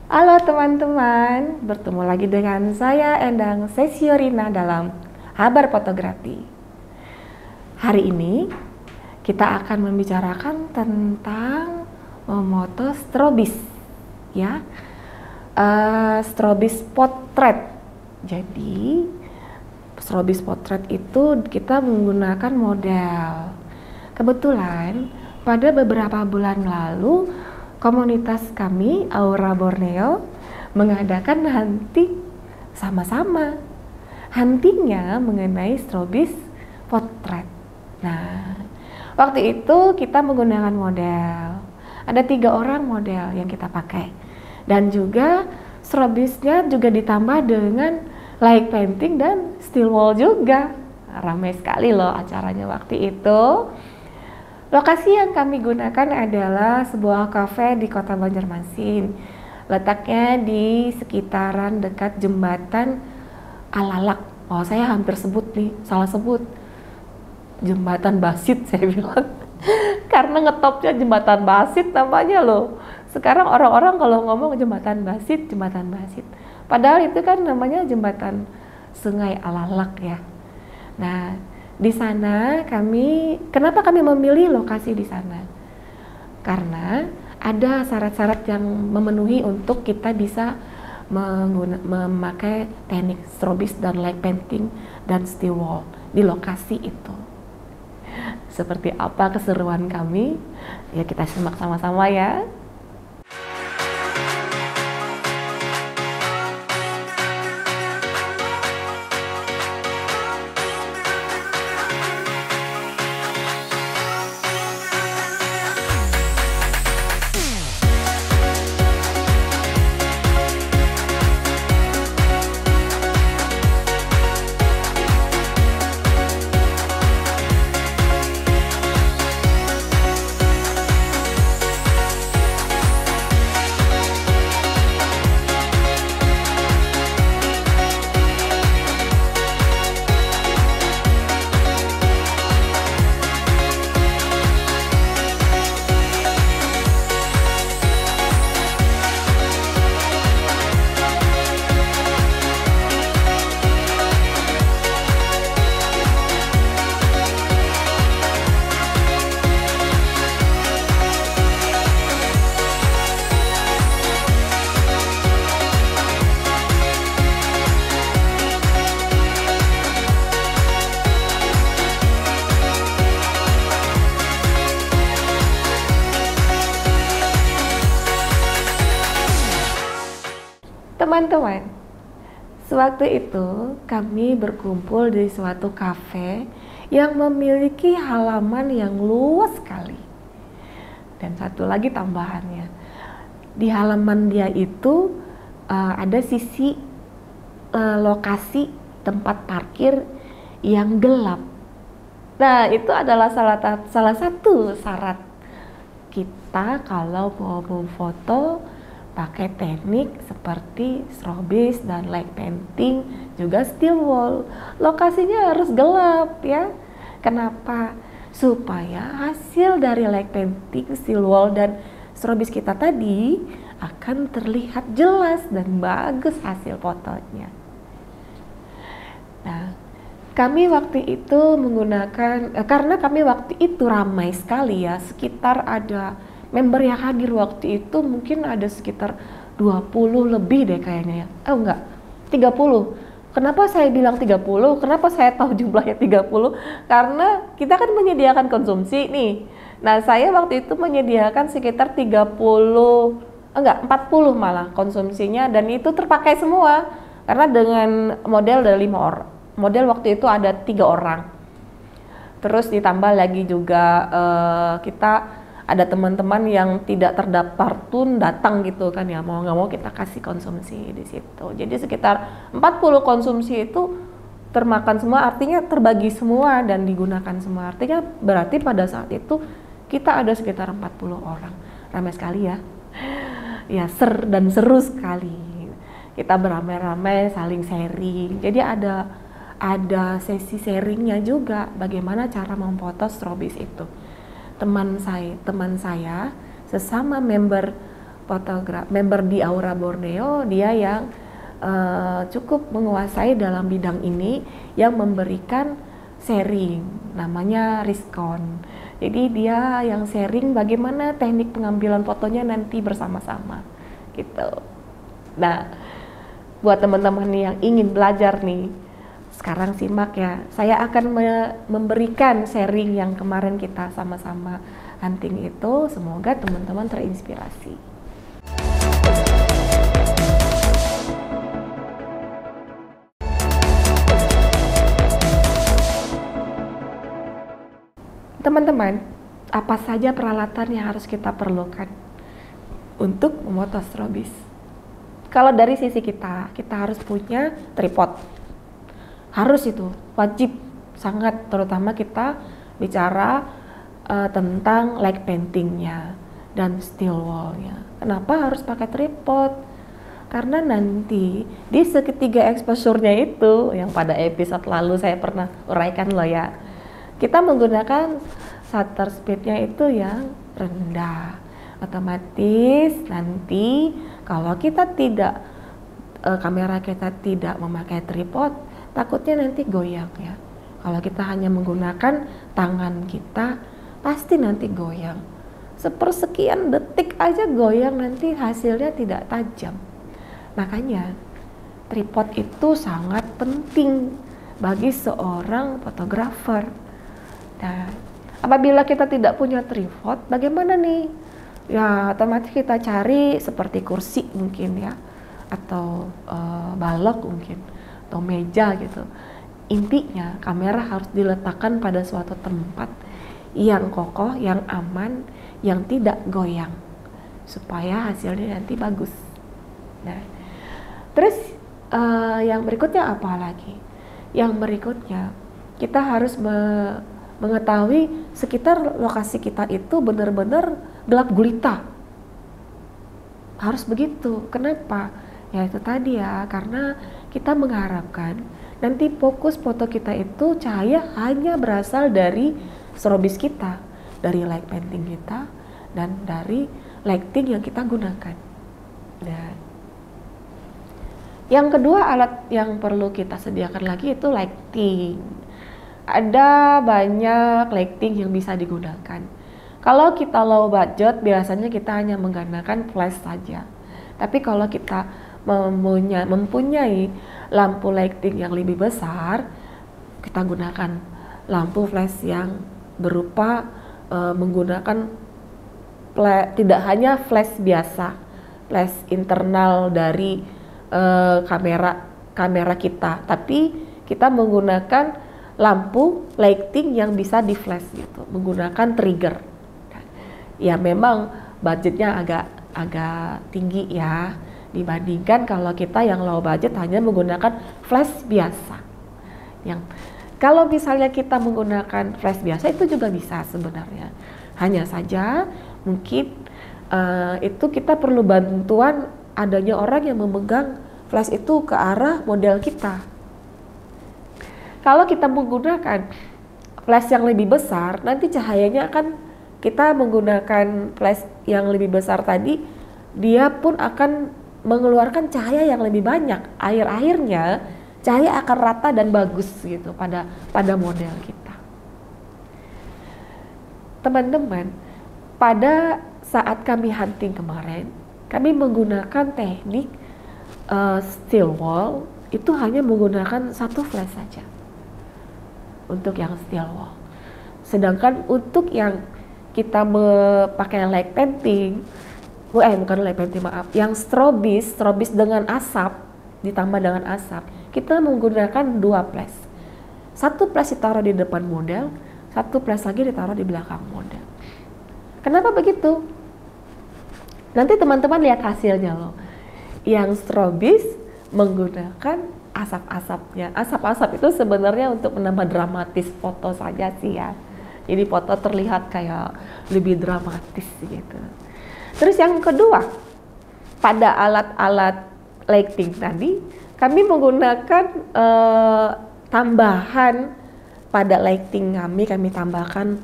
Halo teman-teman, bertemu lagi dengan saya Endang Sesiorina dalam Habar Fotografi. Hari ini kita akan membicarakan tentang memoto strobis, ya, strobis potret. Jadi strobis potret itu kita menggunakan model. Kebetulan pada beberapa bulan lalu komunitas kami, Aura Borneo, mengadakan hunting sama-sama. Huntingnya mengenai strobis potret. Nah, waktu itu kita menggunakan model. Ada 3 orang model yang kita pakai. Dan juga strobisnya juga ditambah dengan light painting dan still wall juga. Ramai sekali loh acaranya waktu itu. Lokasi yang kami gunakan adalah sebuah kafe di kota Banjarmasin. Letaknya di sekitaran dekat jembatan Alalak. Oh, saya hampir sebut nih, salah sebut. Jembatan Basit saya bilang. Karena ngetopnya jembatan Basit namanya loh. Sekarang orang-orang kalau ngomong jembatan Basit. Padahal itu kan namanya jembatan Sungai Alalak ya. Nah, di sana kenapa kami memilih lokasi di sana? Karena ada syarat-syarat yang memenuhi untuk kita bisa memakai teknik strobis dan light painting dan still wall di lokasi itu. Seperti apa keseruan kami? Ya kita simak sama-sama ya. Teman-teman, sewaktu itu kami berkumpul di suatu kafe yang memiliki halaman yang luas sekali. Dan satu lagi tambahannya, di halaman dia itu ada sisi lokasi tempat parkir yang gelap. Nah, itu adalah salah satu syarat kita kalau mau memfoto pakai teknik seperti strobis dan light painting, juga still wall. Lokasinya harus gelap ya. Kenapa? Supaya hasil dari light painting, still wall dan strobis kita tadi akan terlihat jelas dan bagus hasil fotonya. Nah, kami waktu itu menggunakan karena kami waktu itu ramai sekali ya, sekitar ada member yang hadir waktu itu mungkin ada sekitar 20 lebih deh kayaknya ya. Enggak, 30. Kenapa saya bilang 30? Kenapa saya tahu jumlahnya 30? Karena kita kan menyediakan konsumsi nih. Nah, saya waktu itu menyediakan sekitar 40 malah konsumsinya, dan itu terpakai semua. Karena dengan model dari 5 orang. Model waktu itu ada 3 orang. Terus ditambah lagi juga kita ada teman-teman yang tidak terdaftar pun datang gitu kan ya, mau nggak mau kita kasih konsumsi di situ. Jadi sekitar 40 konsumsi itu termakan semua, artinya terbagi semua dan digunakan semua. Artinya berarti pada saat itu kita ada sekitar 40 orang. Ramai sekali ya. Ya seru sekali. Kita beramai-ramai saling sharing. Jadi ada sesi sharingnya juga bagaimana cara memfoto strobis itu. Teman saya sesama member member di Aura Borneo, dia yang cukup menguasai dalam bidang ini, yang memberikan sharing, namanya Rizkon. Jadi dia yang sharing bagaimana teknik pengambilan fotonya nanti bersama-sama gitu. Nah, buat teman-teman yang ingin belajar nih, sekarang simak ya, saya akan memberikan sharing yang kemarin kita sama-sama hunting itu, semoga teman-teman terinspirasi. Teman-teman, apa saja peralatan yang harus kita perlukan untuk memfoto strobis? Kalau dari sisi kita harus punya tripod. Harus itu, wajib, sangat, terutama kita bicara tentang light paintingnya dan still wall-nya. Kenapa harus pakai tripod? Karena nanti di segitiga exposure-nya itu, yang pada episode lalu saya pernah uraikan loh ya, kita menggunakan shutter speed-nya itu yang rendah. Otomatis nanti kalau kita tidak kamera kita tidak memakai tripod, takutnya nanti goyang ya. Kalau kita hanya menggunakan tangan kita, pasti nanti goyang. Sepersekian detik aja goyang, nanti hasilnya tidak tajam. Makanya tripod itu sangat penting bagi seorang fotografer. Nah, apabila kita tidak punya tripod, bagaimana nih? Ya, otomatis kita cari seperti kursi mungkin ya, atau balok mungkin, atau meja gitu. Intinya, kamera harus diletakkan pada suatu tempat yang kokoh, yang aman, yang tidak goyang, supaya hasilnya nanti bagus. Nah, terus yang berikutnya apa lagi? Yang berikutnya, kita harus mengetahui sekitar lokasi kita itu benar-benar gelap gulita. Harus begitu. Kenapa? Ya itu tadi ya, karena kita mengharapkan nanti fokus foto kita itu cahaya hanya berasal dari strobis kita, dari light painting kita, dan dari lighting yang kita gunakan. Dan yang kedua, alat yang perlu kita sediakan lagi itu lighting. Ada banyak lighting yang bisa digunakan. Kalau kita low budget, biasanya kita hanya menggunakan flash saja. Tapi kalau kita mempunyai lampu lighting yang lebih besar, kita gunakan lampu flash yang berupa menggunakan tidak hanya flash biasa, flash internal dari kamera kita, tapi kita menggunakan lampu lighting yang bisa di flash gitu, menggunakan trigger. Ya memang budgetnya agak tinggi ya, dibandingkan kalau kita yang low budget hanya menggunakan flash biasa. Yang kalau misalnya kita menggunakan flash biasa itu juga bisa sebenarnya. Hanya saja mungkin itu kita perlu bantuan adanya orang yang memegang flash itu ke arah model kita. Kalau kita menggunakan flash yang lebih besar, nanti cahayanya akan kita menggunakan flash yang lebih besar tadi, dia pun akan mengeluarkan cahaya yang lebih banyak. Akhir-akhirnya cahaya akan rata dan bagus gitu pada model kita. Teman-teman, pada saat kami hunting kemarin, kami menggunakan teknik still wall, itu hanya menggunakan satu flash saja untuk yang still wall. Sedangkan untuk yang kita pakai light painting, bukan light painting maaf, yang strobis dengan asap, ditambah dengan asap, kita menggunakan dua flash. Satu flash ditaruh di depan model, satu flash lagi ditaruh di belakang model. Kenapa begitu? Nanti teman-teman lihat hasilnya loh. Yang strobis menggunakan asap-asapnya. Asap-asap itu sebenarnya untuk menambah dramatis foto saja sih ya. Jadi foto terlihat kayak lebih dramatis gitu. Terus yang kedua, pada alat-alat lighting tadi, kami menggunakan tambahan pada lighting kami tambahkan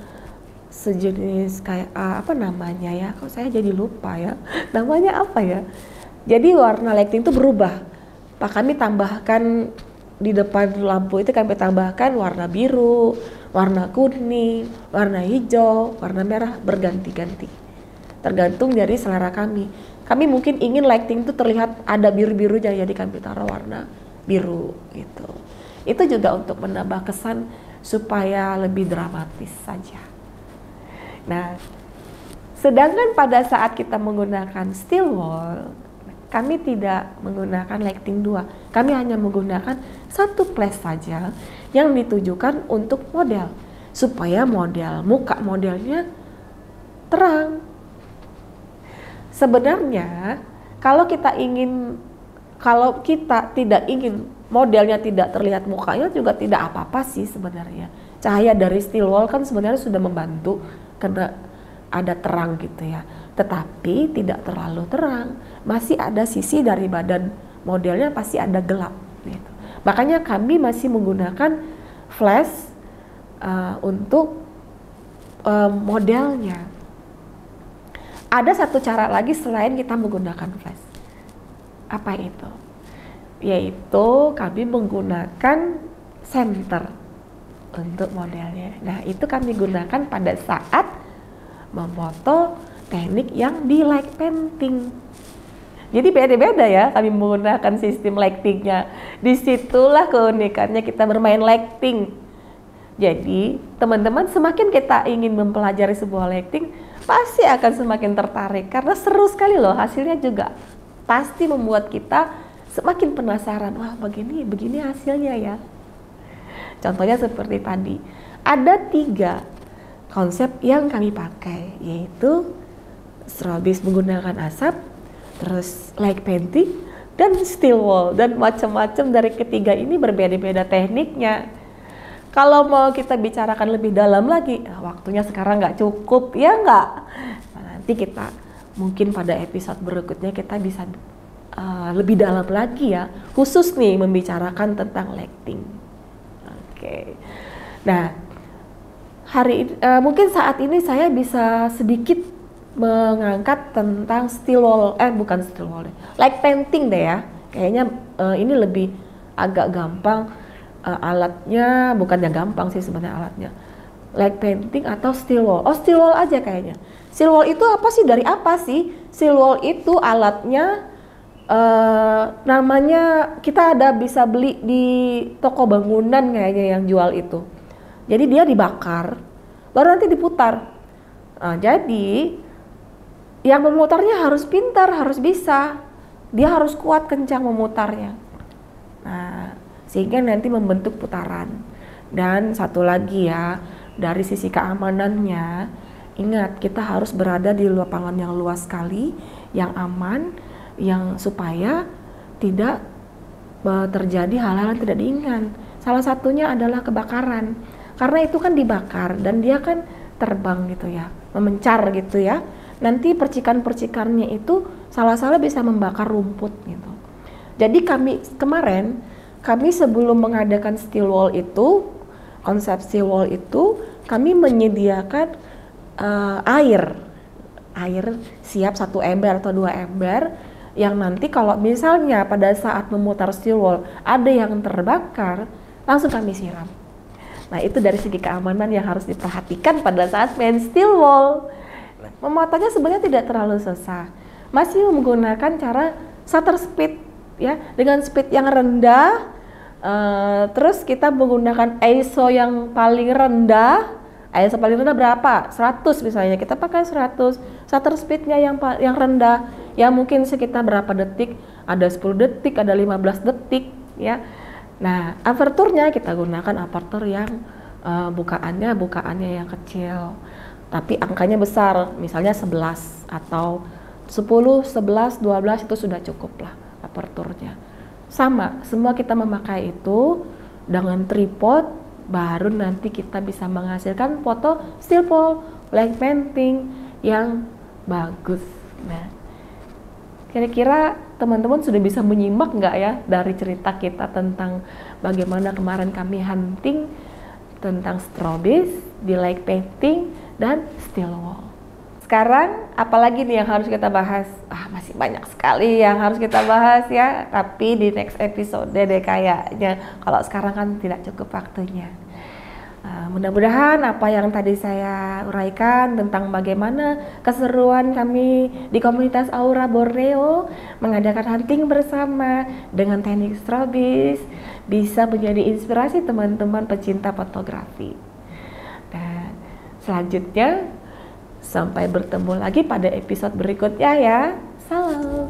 sejenis kayak apa namanya ya, kok saya jadi lupa ya namanya apa ya. Jadi warna lighting itu berubah. Pak, kami tambahkan di depan lampu itu, kami tambahkan warna biru, warna kuning, warna hijau, warna merah, berganti-ganti tergantung dari selera kami. Kami mungkin ingin lighting itu terlihat ada biru-birunya, jadi kami taruh warna biru gitu. Itu juga untuk menambah kesan supaya lebih dramatis saja. Nah, sedangkan pada saat kita menggunakan still wall, kami tidak menggunakan lighting 2. Kami hanya menggunakan satu flash saja yang ditujukan untuk model, supaya muka modelnya terang. Sebenarnya kalau kita tidak ingin modelnya tidak terlihat mukanya, juga tidak apa-apa sih sebenarnya. Cahaya dari still wall kan sebenarnya sudah membantu karena ada terang gitu ya. Tetapi tidak terlalu terang, masih ada sisi dari badan modelnya pasti ada gelap gitu. Makanya kami masih menggunakan flash untuk modelnya. Ada satu cara lagi selain kita menggunakan flash. Apa itu? Yaitu kami menggunakan center untuk modelnya. Nah, itu kami gunakan pada saat memfoto teknik yang di light painting. Jadi beda-beda ya kami menggunakan sistem lightingnya. Disitulah keunikannya kita bermain lighting. Jadi teman-teman, semakin kita ingin mempelajari sebuah lighting, pasti akan semakin tertarik karena seru sekali loh. Hasilnya juga pasti membuat kita semakin penasaran. Wah, begini hasilnya ya. Contohnya seperti tadi, ada 3 konsep yang kami pakai, yaitu strobis menggunakan asap, terus light painting, dan still wall. Dan macam-macam dari ketiga ini berbeda-beda tekniknya. Kalau mau kita bicarakan lebih dalam lagi, waktunya sekarang nggak cukup, ya nggak? Nah, nanti kita mungkin pada episode berikutnya kita bisa lebih dalam lagi ya, khusus nih membicarakan tentang lighting. Oke. Nah, mungkin saat ini saya bisa sedikit mengangkat tentang light painting deh ya. Kayaknya ini lebih agak gampang. Alatnya bukannya gampang sih sebenarnya alatnya. Light painting atau still wall. Oh, still wall aja kayaknya. Still wall itu apa sih? Dari apa sih? Still wall itu alatnya namanya kita bisa beli di toko bangunan kayaknya yang jual itu. Jadi dia dibakar, baru nanti diputar. Nah, jadi yang memutarnya harus pintar, harus bisa. Dia harus kuat kencang memutarnya. Nah, sehingga nanti membentuk putaran. Dan satu lagi ya, dari sisi keamanannya, ingat kita harus berada di lapangan yang luas sekali, yang aman, yang supaya tidak terjadi hal-hal yang tidak diinginkan. Salah satunya adalah kebakaran, karena itu kan dibakar dan dia kan terbang gitu ya, memencar gitu ya. Nanti percikan-percikannya itu salah-salah bisa membakar rumput gitu. Jadi kami sebelum mengadakan still wall itu, konsep still wall itu, kami menyediakan air siap 1 ember atau 2 ember, yang nanti kalau misalnya pada saat memutar still wall ada yang terbakar, langsung kami siram. Nah, itu dari segi keamanan yang harus diperhatikan pada saat main still wall. Memotongnya sebenarnya tidak terlalu susah, masih menggunakan cara shutter speed ya, dengan speed yang rendah. Terus kita menggunakan ISO yang paling rendah. ISO paling rendah berapa? 100 misalnya, kita pakai 100. Shutter speednya yang rendah, ya mungkin sekitar berapa detik, ada 10 detik, ada 15 detik ya. Nah, aperturnya kita gunakan apertur yang bukaannya yang kecil, tapi angkanya besar, misalnya 11 atau 10, 11, 12 itu sudah cukup lah aperturnya. Sama, semua kita memakai itu dengan tripod, baru nanti kita bisa menghasilkan foto still wall, light painting yang bagus. Nah, kira-kira teman-teman sudah bisa menyimak nggak ya dari cerita kita tentang bagaimana kemarin kami hunting tentang strobis di light painting dan still wall. Sekarang apalagi nih yang harus kita bahas? Masih banyak sekali yang harus kita bahas ya, tapi di next episode deh kayaknya. Kalau sekarang kan tidak cukup waktunya. Mudah-mudahan apa yang tadi saya uraikan tentang bagaimana keseruan kami di komunitas Aura Borneo mengadakan hunting bersama dengan teknik strobis bisa menjadi inspirasi teman-teman pecinta fotografi. Dan selanjutnya sampai bertemu lagi pada episode berikutnya ya. Salam.